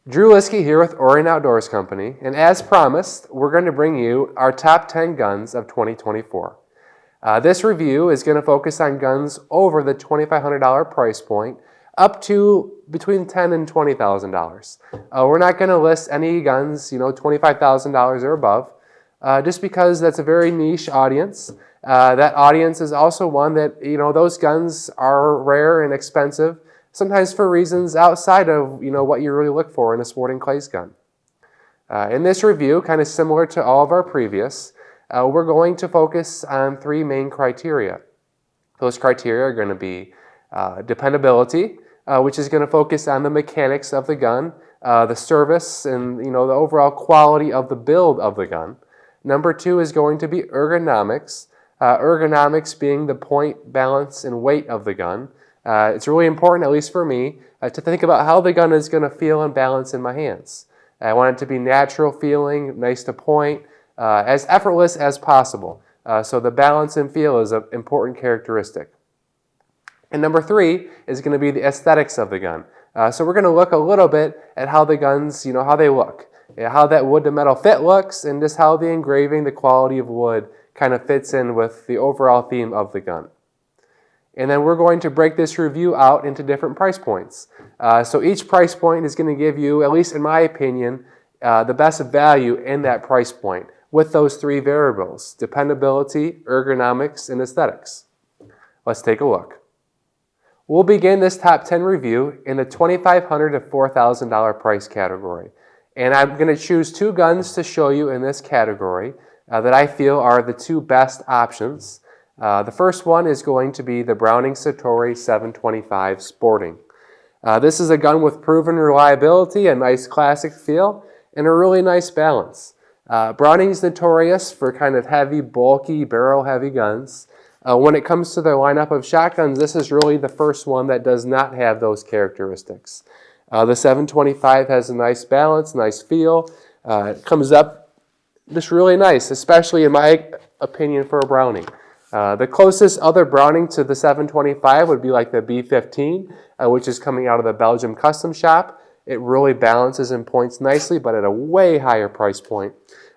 Drew Liskey here with Orion Outdoors Company, and as promised, we're going to bring you our top 10 guns of 2024. This review is going to focus on guns over the $2,500 price point, up to between $10,000 and $20,000. We're not going to list any guns, $25,000 or above, just because that's a very niche audience. That audience is also one that, those guns are rare and expensive, sometimes for reasons outside of what you really look for in a sporting clays gun. In this review, kind of similar to all of our previous, we're going to focus on three main criteria. Those criteria are going to be dependability, which is going to focus on the mechanics of the gun, the service, and the overall quality of the build of the gun. Number two is going to be ergonomics, ergonomics being the point, balance, and weight of the gun. It's really important, at least for me, to think about how the gun is going to feel and balance in my hands. I want it to be natural feeling, nice to point, as effortless as possible. So the balance and feel is an important characteristic. And number three is going to be the aesthetics of the gun. So we're going to look a little bit at how the guns, how they look, how that wood to metal fit looks, and just how the engraving, the quality of wood kind of fits in with the overall theme of the gun. And then we're going to break this review out into different price points. So each price point is going to give you, at least in my opinion, the best value in that price point with those three variables: dependability, ergonomics, and aesthetics. Let's take a look. We'll begin this top 10 review in the $2,500 to $4,000 price category. And I'm going to choose two guns to show you in this category that I feel are the two best options. The first one is going to be the Browning Citori 725 Sporting. This is a gun with proven reliability, a nice classic feel, and a really nice balance. Browning's notorious for kind of heavy, bulky, barrel-heavy guns. When it comes to their lineup of shotguns, this is really the first one that does not have those characteristics. The 725 has a nice balance, nice feel. It comes up just really nice, especially in my opinion for a Browning. The closest other Browning to the 725 would be like the B15, which is coming out of the Belgium custom shop. It really balances and points nicely, but at a way higher price point.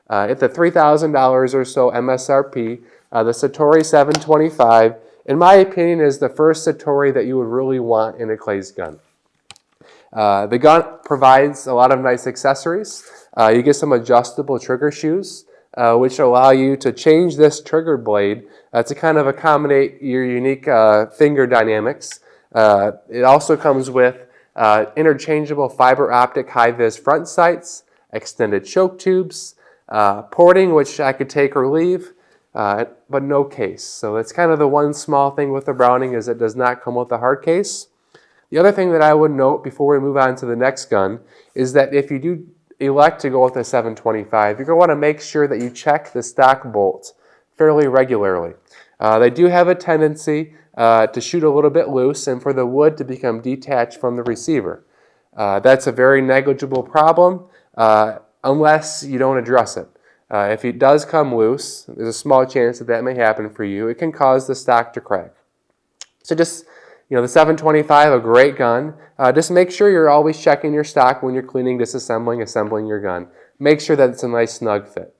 At the $3,000 or so MSRP, the Citori 725, in my opinion, is the first Citori that you would really want in a clays gun. The gun provides a lot of nice accessories. You get some adjustable trigger shoes, which allow you to change this trigger blade to kind of accommodate your unique finger dynamics. It also comes with interchangeable fiber optic high-vis front sights, extended choke tubes, porting, which I could take or leave, but no case. So that's kind of the one small thing with the Browning, is it does not come with a hard case. The other thing that I would note before we move on to the next gun is that if you do elect to go with a 725, you're going to want to make sure that you check the stock bolt fairly regularly. They do have a tendency to shoot a little bit loose and for the wood to become detached from the receiver. That's a very negligible problem unless you don't address it. If it does come loose, there's a small chance that that may happen for you. It can cause the stock to crack. So just, the 725, a great gun. Just make sure you're always checking your stock when you're cleaning, disassembling, assembling your gun. Make sure that it's a nice snug fit.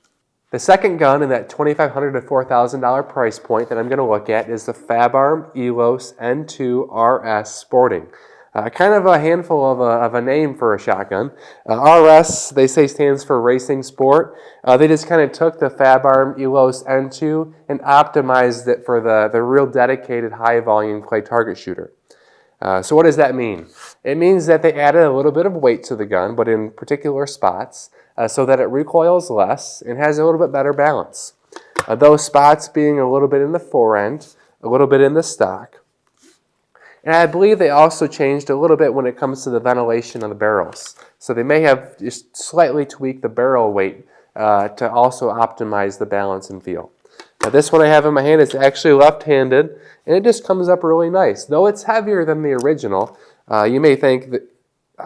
The second gun in that $2,500 to $4,000 price point that I'm going to look at is the Fabarm Elos N2 RS Sporting. Kind of a handful of a name for a shotgun. RS, they say, stands for Racing Sport. They just kind of took the Fabarm Elos N2 and optimized it for the real dedicated high-volume clay target shooter. So what does that mean? It means that they added a little bit of weight to the gun, but in particular spots, so that it recoils less and has a little bit better balance. Those spots being a little bit in the forend, a little bit in the stock. And I believe they also changed a little bit when it comes to the ventilation of the barrels. So they may have just slightly tweaked the barrel weight to also optimize the balance and feel. Now this one I have in my hand is actually left-handed, and it just comes up really nice. Though it's heavier than the original, you may think that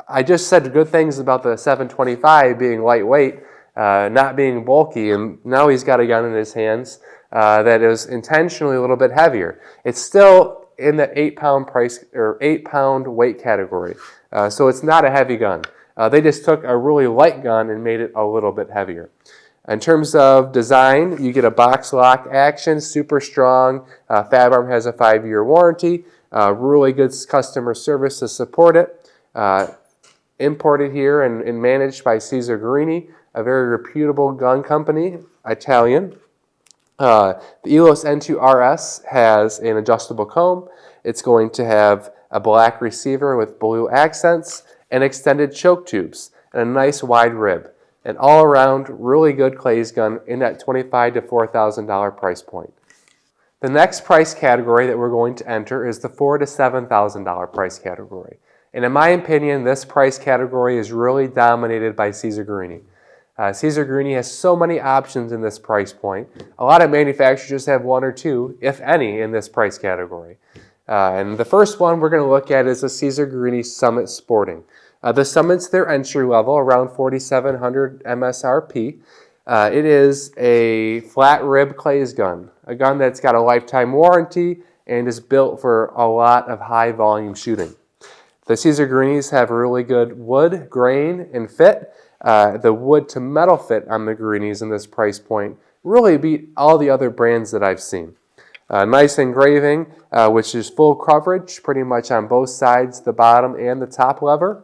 I just said good things about the 725 being lightweight, not being bulky, and now he's got a gun in his hands that is intentionally a little bit heavier. It's still in the 8-pound price or 8-pound weight category, so it's not a heavy gun. They just took a really light gun and made it a little bit heavier. In terms of design, you get a box lock action, super strong. Fabarm has a 5-year warranty, really good customer service to support it. Imported here and managed by Guerini, a very reputable gun company, Italian. The Elos N2 RS has an adjustable comb. It's going to have a black receiver with blue accents and extended choke tubes and a nice wide rib. An all-around really good clays gun in that $25,000 to $4,000 price point. The next price category that we're going to enter is the $4,000 to $7,000 price category. And in my opinion, this price category is really dominated by Guerini. Guerini has so many options in this price point. A lot of manufacturers just have one or two, if any, in this price category. And the first one we're going to look at is the Guerini Summit Sporting. The Summit's their entry level, around $4,700 MSRP. It is a flat rib clays gun, a gun that's got a lifetime warranty and is built for a lot of high volume shooting. The Guerinis have a really good wood, grain, and fit. The wood to metal fit on the Guerinis in this price point really beat all the other brands that I've seen. Nice engraving, which is full coverage pretty much on both sides, the bottom and the top lever.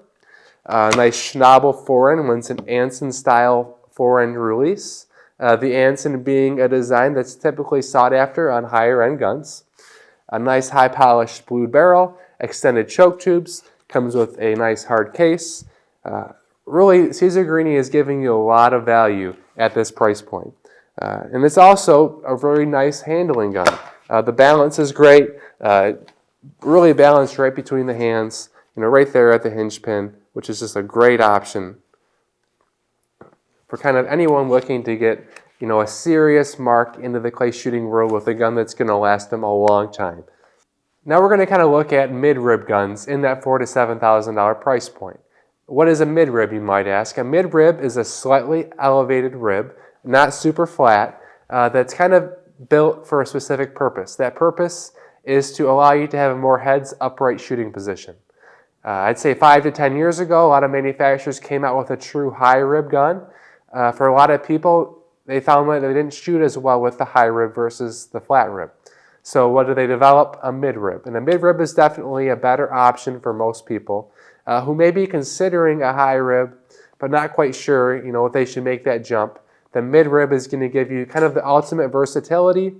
Nice schnabel forend when it's an Anson style forend release. The Anson being a design that's typically sought after on higher end guns. A nice high polished blued barrel, extended choke tubes, comes with a nice hard case. Really, Guerini is giving you a lot of value at this price point. And it's also a very nice handling gun. The balance is great, really balanced right between the hands, right there at the hinge pin, which is just a great option for kind of anyone looking to get, a serious mark into the clay shooting world with a gun that's going to last them a long time. Now we're going to kind of look at mid-rib guns in that $4,000 to $7,000 price point. What is a mid-rib, you might ask? A mid-rib is a slightly elevated rib, not super flat, that's kind of built for a specific purpose. That purpose is to allow you to have a more heads upright shooting position. I'd say 5 to 10 years ago, a lot of manufacturers came out with a true high rib gun. For a lot of people, they found that they didn't shoot as well with the high rib versus the flat rib. So what do they develop? A mid rib. And a mid rib is definitely a better option for most people who may be considering a high rib, but not quite sure, if they should make that jump. The mid rib is going to give you kind of the ultimate versatility,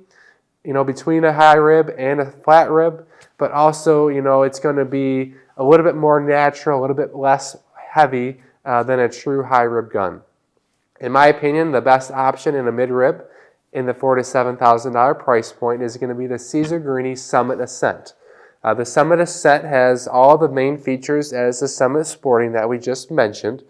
between a high rib and a flat rib, but also, it's going to be a little bit more natural, a little bit less heavy than a true high rib gun. In my opinion, the best option in a mid rib in the $4,000 to $7,000 price point is going to be the Guerini Summit Ascent. The Summit Ascent has all the main features as the Summit Sporting that we just mentioned.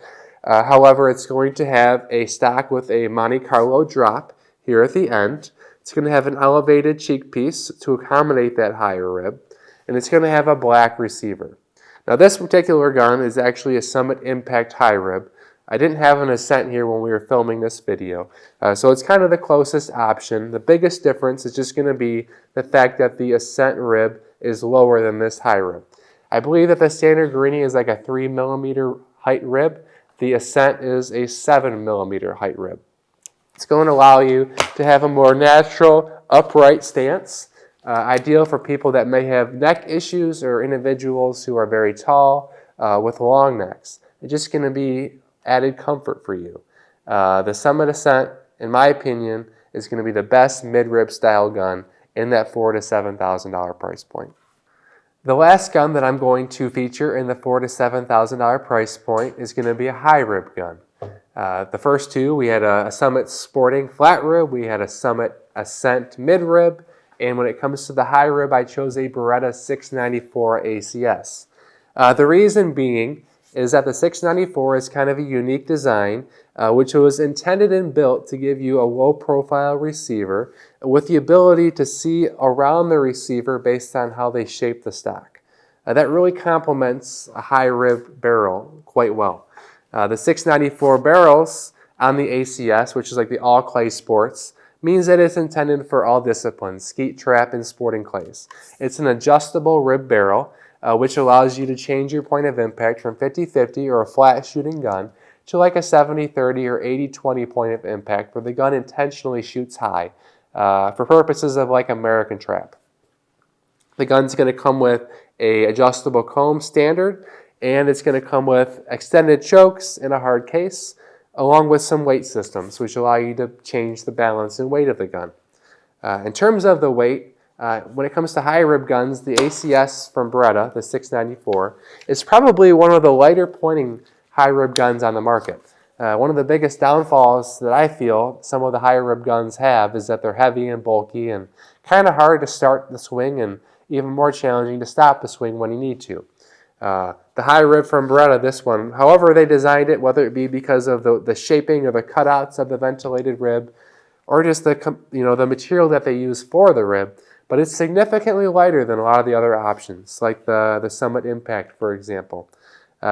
However, it's going to have a stock with a Monte Carlo drop here at the end. It's going to have an elevated cheek piece to accommodate that higher rib, and it's going to have a black receiver. Now this particular gun is actually a Summit Impact high rib. I didn't have an Ascent here when we were filming this video, so it's kind of the closest option. The biggest difference is just going to be the fact that the Ascent rib is lower than this high rib. I believe that the standard Guerini is like a 3mm height rib. The Ascent is a 7mm height rib. It's going to allow you to have a more natural, upright stance, ideal for people that may have neck issues or individuals who are very tall with long necks. It's just going to be added comfort for you. The Summit Ascent, in my opinion, is going to be the best mid-rib style gun in that $4,000 to $7,000 price point. The last gun that I'm going to feature in the $4,000 to $7,000 price point is going to be a high rib gun. The first two, we had a Summit Sporting flat rib, we had a Summit Ascent mid rib, and when it comes to the high rib, I chose a Beretta 694 ACS. The reason being is that the 694 is kind of a unique design, which was intended and built to give you a low-profile receiver with the ability to see around the receiver based on how they shape the stock. That really complements a high rib barrel quite well. The 694 barrels on the ACS, which is like the all clay sports, means that it's intended for all disciplines, skeet, trap, and sporting clays. It's an adjustable rib barrel. which allows you to change your point of impact from 50-50 or a flat shooting gun to like a 70-30 or 80-20 point of impact where the gun intentionally shoots high for purposes of like American trap. The gun's going to come with a adjustable comb standard, and it's going to come with extended chokes and a hard case, along with some weight systems, which allow you to change the balance and weight of the gun. In terms of the weight, when it comes to high rib guns, the ACS from Beretta, the 694, is probably one of the lighter pointing high rib guns on the market. One of the biggest downfalls that I feel some of the higher rib guns have is that they're heavy and bulky and kind of hard to start the swing and even more challenging to stop the swing when you need to. The high rib from Beretta, this one, however they designed it, whether it be because of the shaping or the cutouts of the ventilated rib or just the material that they use for the rib, but it's significantly lighter than a lot of the other options, like the Summit Impact, for example.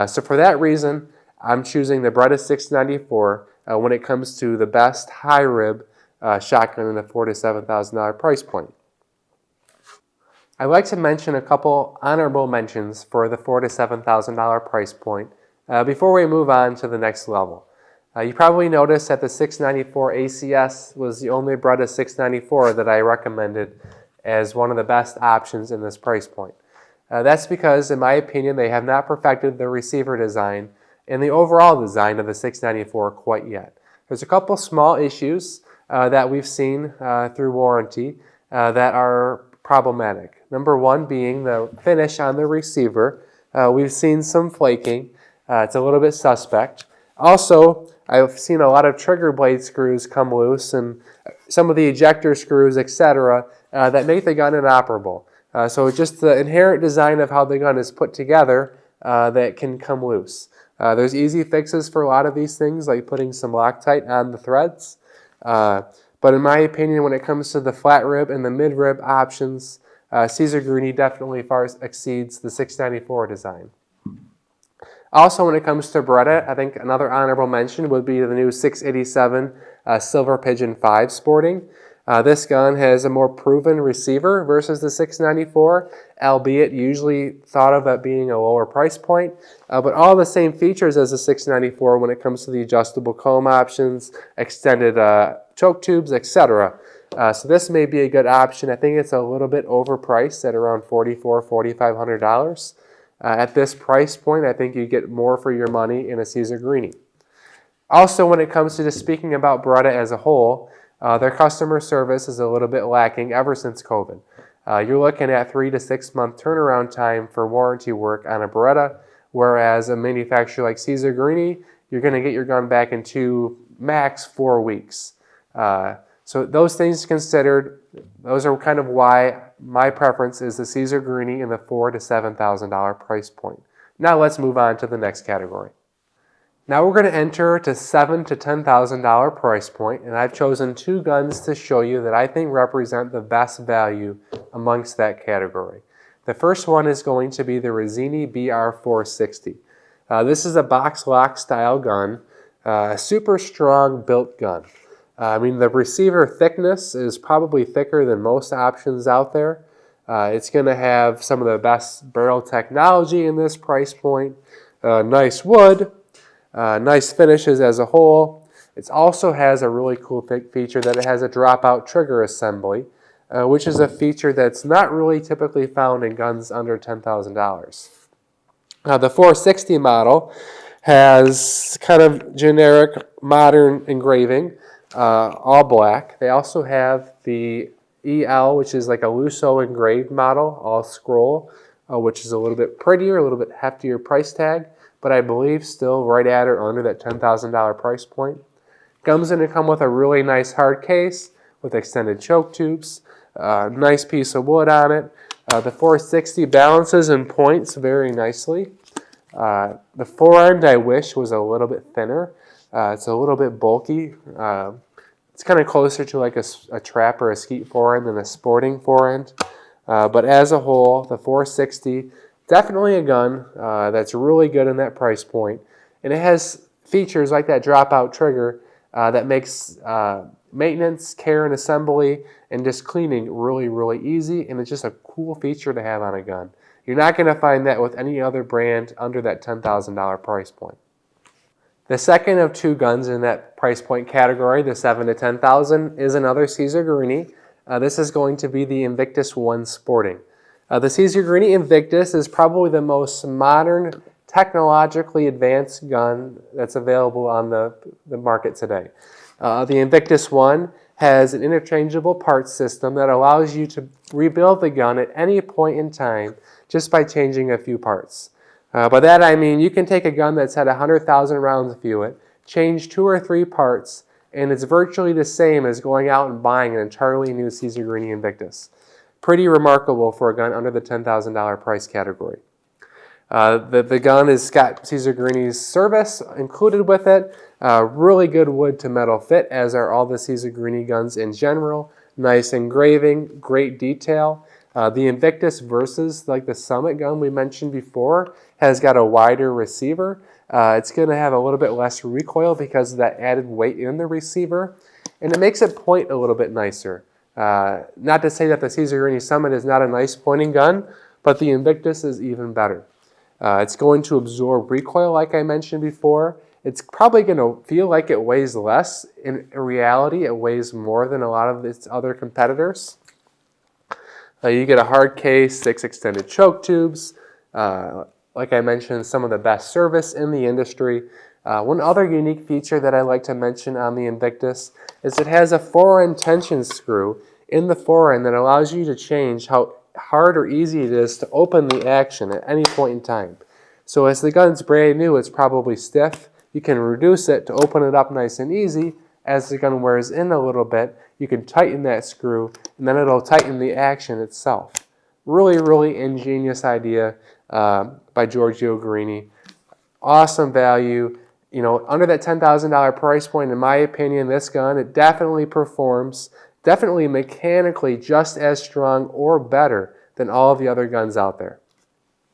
So for that reason, I'm choosing the Beretta 694 when it comes to the best high rib shotgun in the $4,000 to $7,000 price point. I'd like to mention a couple honorable mentions for the $4,000 to $7,000 price point before we move on to the next level. You probably noticed that the 694 ACS was the only Beretta 694 that I recommended as one of the best options in this price point. That's because, in my opinion, they have not perfected the receiver design and the overall design of the 694 quite yet. There's a couple small issues that we've seen through warranty that are problematic. Number one being the finish on the receiver. We've seen some flaking. It's a little bit suspect. Also, I've seen a lot of trigger blade screws come loose and some of the ejector screws, etc., that make the gun inoperable. So just the inherent design of how the gun is put together that can come loose. There's easy fixes for a lot of these things, like putting some Loctite on the threads. But in my opinion, when it comes to the flat rib and the mid rib options, Guerini definitely far exceeds the 694 design. Also, when it comes to Beretta, I think another honorable mention would be the new 687 Silver Pigeon 5 Sporting. This gun has a more proven receiver versus the 694, albeit usually thought of at being a lower price point, but all the same features as the 694 when it comes to the adjustable comb options, extended choke tubes, etc. So this may be a good option. I think it's a little bit overpriced at around $4,400, $4,500. At this price point, I think you get more for your money in a Guerini. Also, when it comes to just speaking about Beretta as a whole, their customer service is a little bit lacking ever since COVID. You're looking at 3 to 6 month turnaround time for warranty work on a Beretta, whereas a manufacturer like Guerini, you're going to get your gun back in 2, max 4 weeks. So those things considered, those are kind of why my preference is the Guerini in the $4,000 to $7,000 price point. Now let's move on to the next category. Now we're going to enter to $7,000 to $10,000 price point, and I've chosen 2 guns to show you that I think represent the best value amongst that category. The first one is going to be the Rizzini BR460. This is a box lock style gun, a super strong built gun. I mean, the receiver thickness is probably thicker than most options out there. It's going to have some of the best barrel technology in this price point, nice wood, nice finishes as a whole. It also has a really cool feature that it has a dropout trigger assembly, which is a feature that's not really typically found in guns under $10,000. The 460 model has kind of generic modern engraving, all black. They also have the EL, which is like a Lusso engraved model, all scroll, which is a little bit prettier, a little bit heftier price tag, but I believe still right at or under that $10,000 price point. Comes in to come with a really nice hard case with extended choke tubes, nice piece of wood on it. The 460 balances and points very nicely. The forend I wish was a little bit thinner. It's a little bit bulky. It's kind of closer to like a trap or a skeet forend than a sporting forend. But as a whole, the 460, definitely a gun that's really good in that price point. And it has features like that dropout trigger that makes maintenance, care, and assembly and just cleaning really, really easy. And it's just a cool feature to have on a gun. You're not going to find that with any other brand under that $10,000 price point. The second of two guns in that price point category, the $7,000 to $10,000, is another Caesar Guerini. This is going to be the Invictus 1 Sporting. The Caesar Guerini Invictus is probably the most modern, technologically advanced gun that's available on the market today. The Invictus 1 has an interchangeable parts system that allows you to rebuild the gun at any point in time just by changing a few parts. By that I mean you can take a gun that's had 100,000 rounds through it, change 2 or 3 parts, and it's virtually the same as going out and buying an entirely new Caesar Guerini Invictus. Pretty remarkable for a gun under the $10,000 price category. The gun has got Caesar Guerini's service included with it. Really good wood to metal fit, as are all the Caesar Guerini guns in general. Nice engraving, great detail. The Invictus versus like the Summit gun we mentioned before has got a wider receiver. It's going to have a little bit less recoil because of that added weight in the receiver, and it makes it point a little bit nicer. Not to say that the Caesar Guerini Summit is not a nice pointing gun, but the Invictus is even better. It's going to absorb recoil like I mentioned before. It's probably going to feel like it weighs less. In reality, it weighs more than a lot of its other competitors. You get a hard case, 6 extended choke tubes. Like I mentioned, some of the best service in the industry. One other unique feature that I like to mention on the Invictus is it has a fore-end tension screw in the fore-end that allows you to change how hard or easy it is to open the action at any point in time. So as the gun's brand new, it's probably stiff. You can reduce it to open it up nice and easy. As the gun wears in a little bit, you can tighten that screw, and then it'll tighten the action itself. Really, really ingenious idea by Giorgio Guerini. Awesome value. You know, under that $10,000 price point, in my opinion, this gun, it definitely performs, definitely mechanically just as strong or better than all of the other guns out there.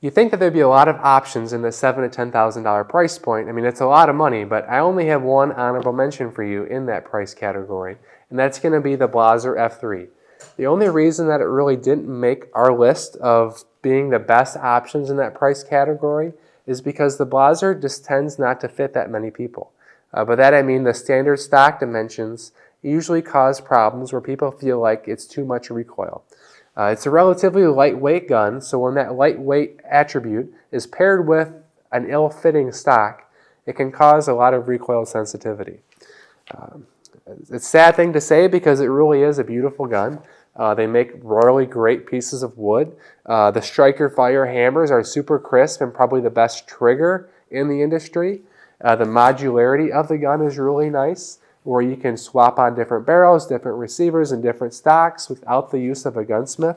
You think that there'd be a lot of options in the $7,000 to $10,000 price point. I mean, it's a lot of money, but I only have one honorable mention for you in that price category, and that's going to be the Blaser F3. The only reason that it really didn't make our list of being the best options in that price category is because the Blaser just tends not to fit that many people. By that I mean the standard stock dimensions usually cause problems where people feel like it's too much recoil. It's a relatively lightweight gun, so when that lightweight attribute is paired with an ill-fitting stock, it can cause a lot of recoil sensitivity. It's a sad thing to say because it really is a beautiful gun. They make royally great pieces of wood. The Striker Fire hammers are super crisp and probably the best trigger in the industry. The modularity of the gun is really nice, where you can swap on different barrels, different receivers, and different stocks without the use of a gunsmith.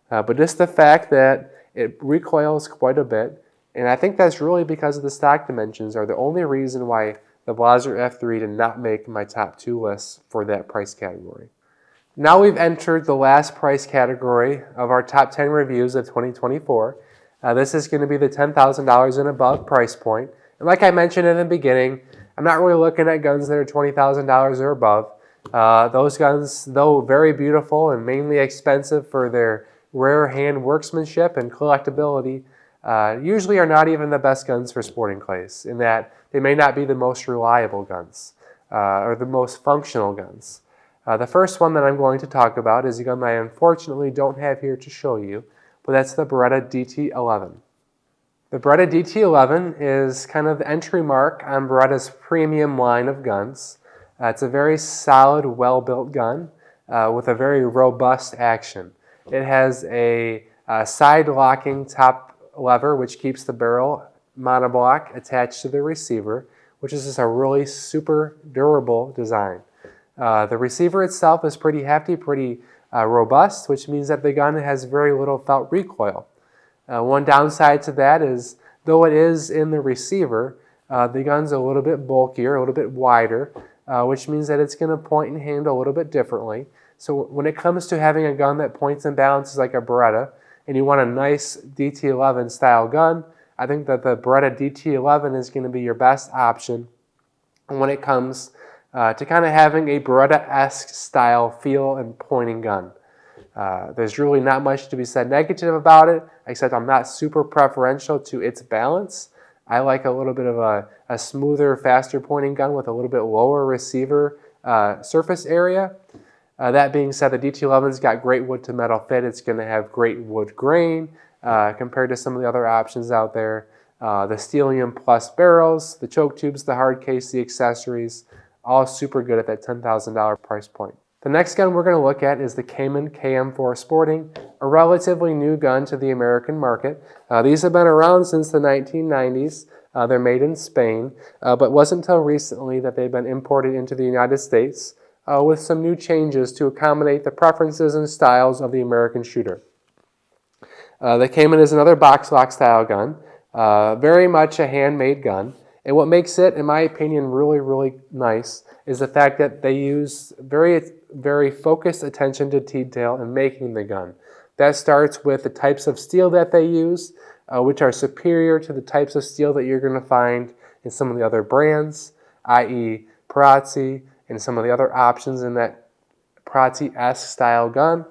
But just the fact that it recoils quite a bit, and I think that's really because of the stock dimensions, are the only reason why the Blaser F3 did not make my top 2 lists for that price category. Now we've entered the last price category of our top 10 reviews of 2024. This is going to be the $10,000 and above price point. And like I mentioned in the beginning, I'm not really looking at guns that are $20,000 or above. Those guns, though very beautiful and mainly expensive for their rare hand workmanship and collectability, usually are not even the best guns for sporting clays, in that they may not be the most reliable guns or the most functional guns. The first one that I'm going to talk about is a gun that I unfortunately don't have here to show you, but that's the Beretta DT11. The Beretta DT11 is kind of the entry mark on Beretta's premium line of guns. It's a very solid, well-built gun with a very robust action. It has a side-locking top lever which keeps the barrel monoblock attached to the receiver, which is just a really super durable design. The receiver itself is pretty hefty, pretty robust, which means that the gun has very little felt recoil. One downside to that is, though it is in the receiver, the gun's a little bit bulkier, a little bit wider, which means that it's going to point and handle a little bit differently. So when it comes to having a gun that points and balances like a Beretta, and you want a nice DT11 style gun, I think that the Beretta DT11 is going to be your best option when it comes to kind of having a Beretta-esque style feel and pointing gun. There's really not much to be said negative about it, except I'm not super preferential to its balance. I like a little bit of a smoother, faster pointing gun with a little bit lower receiver surface area. That being said, the DT11's got great wood to metal fit. It's going to have great wood grain compared to some of the other options out there. The Stellium Plus barrels, the choke tubes, the hard case, the accessories, all super good at that $10,000 price point. The next gun we're going to look at is the Kemen KM4 Sporting, a relatively new gun to the American market. These have been around since the 1990s. They're made in Spain, but it wasn't until recently that they've been imported into the United States with some new changes to accommodate the preferences and styles of the American shooter. The Kemen is another box lock style gun, very much a handmade gun. And what makes it, in my opinion, really, really nice is the fact that they use very focused attention to detail in making the gun. That starts with the types of steel that they use, which are superior to the types of steel that you're going to find in some of the other brands, i.e. Perazzi and some of the other options in that Perazzi-esque style gun.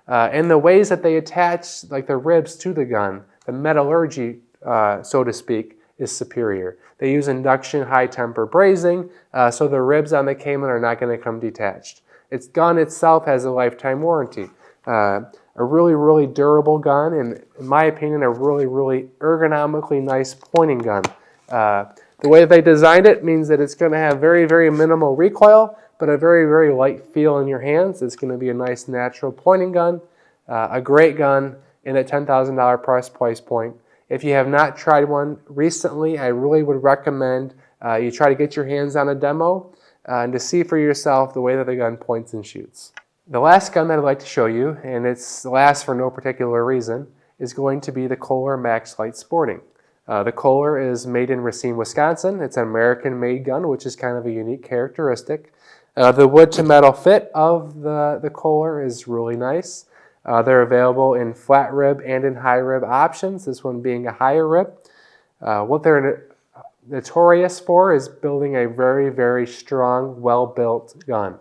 And the ways that they attach like the ribs to the gun, the metallurgy, so to speak, is superior. They use induction high temper brazing, so the ribs on the Kemen are not going to come detached. Its gun itself has a lifetime warranty. A really, really durable gun, and in my opinion, a really, really ergonomically nice pointing gun. The way they designed it means that it's going to have very, very minimal recoil, but a very, very light feel in your hands. It's going to be a nice natural pointing gun, a great gun in a $10,000 price point. If you have not tried one recently, I really would recommend you try to get your hands on a demo and to see for yourself the way that the gun points and shoots. The last gun that I'd like to show you, and it's last for no particular reason, is going to be the Kolar Max Lite Sporting. The Kolar is made in Racine, Wisconsin. It's an American-made gun, which is kind of a unique characteristic. The wood-to-metal fit of the Kolar is really nice. They're available in flat rib and in high rib options, this one being a higher rib. What they're notorious for is building a very, very strong, well-built gun.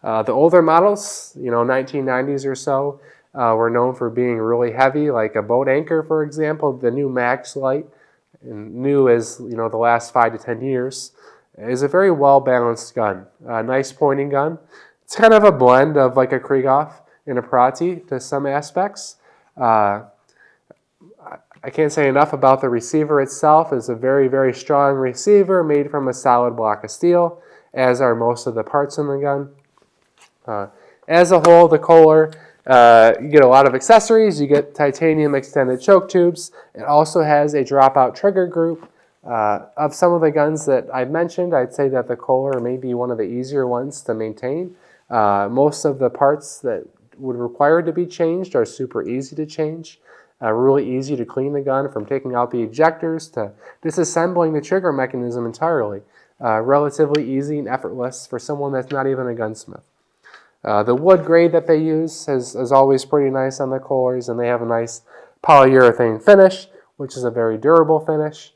The older models, 1990s or so, were known for being really heavy, like a boat anchor, for example. The new Max Lite, and new as the last 5 to 10 years, is a very well-balanced gun. A nice pointing gun. It's kind of a blend of like a Krieghoff and a Perazzi to some aspects. I can't say enough about the receiver itself. It's a very, very strong receiver made from a solid block of steel, as are most of the parts in the gun. As a whole, the Kolar, you get a lot of accessories. You get titanium extended choke tubes. It also has a dropout trigger group. Of some of the guns that I've mentioned, I'd say that the Kolar may be one of the easier ones to maintain. Most of the parts that would require to be changed are super easy to change. Really easy to clean the gun, from taking out the ejectors to disassembling the trigger mechanism entirely. Relatively easy and effortless for someone that's not even a gunsmith. The wood grade that they use is always pretty nice on the Kolars, and they have a nice polyurethane finish, which is a very durable finish.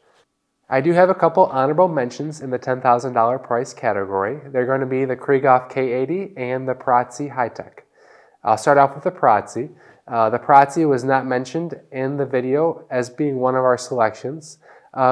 I do have a couple honorable mentions in the $10,000 price category. They're going to be the Krieghoff K80 and the Perazzi High-Tech. I'll start off with the Perazzi. The Perazzi was not mentioned in the video as being one of our selections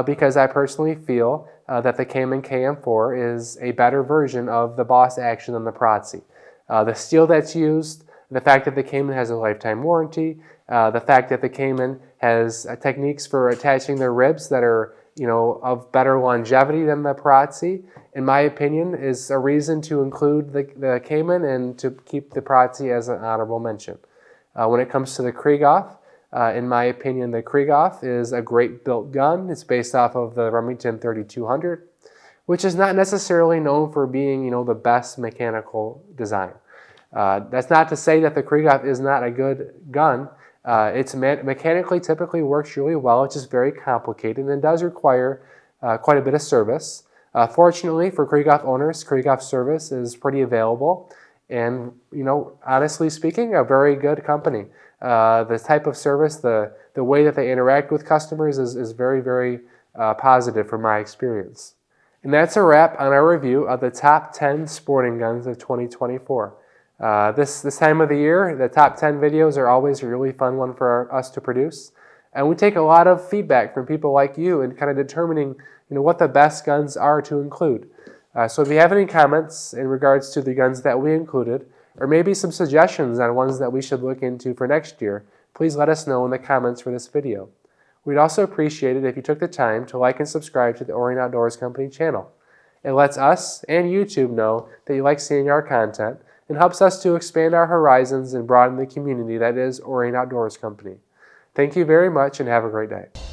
because I personally feel that the Kemen KM4 is a better version of the Boss Action than the Perazzi. The steel that's used, the fact that the Kemen has a lifetime warranty, the fact that the Kemen has techniques for attaching their ribs that are of better longevity than the Perazzi, in my opinion, is a reason to include the Kemen and to keep the Perazzi as an honorable mention. When it comes to the Krieghoff, in my opinion, the Krieghoff is a great built gun. It's based off of the Remington 3200, which is not necessarily known for being, the best mechanical design. That's not to say that the Krieghoff is not a good gun. It's mechanically typically works really well. It's just very complicated and does require quite a bit of service. Fortunately for Krieghoff owners, Krieghoff service is pretty available and, honestly speaking, a very good company. The type of service, the way that they interact with customers is very, very positive from my experience. And that's a wrap on our review of the top 10 sporting guns of 2024. This time of the year, the top 10 videos are always a really fun one for us to produce. And we take a lot of feedback from people like you in kind of determining what the best guns are to include. So if you have any comments in regards to the guns that we included, or maybe some suggestions on ones that we should look into for next year, please let us know in the comments for this video. We'd also appreciate it if you took the time to like and subscribe to the Orion Outdoors Company channel. It lets us and YouTube know that you like seeing our content and helps us to expand our horizons and broaden the community that is Orion Outdoors Company. Thank you very much and have a great day.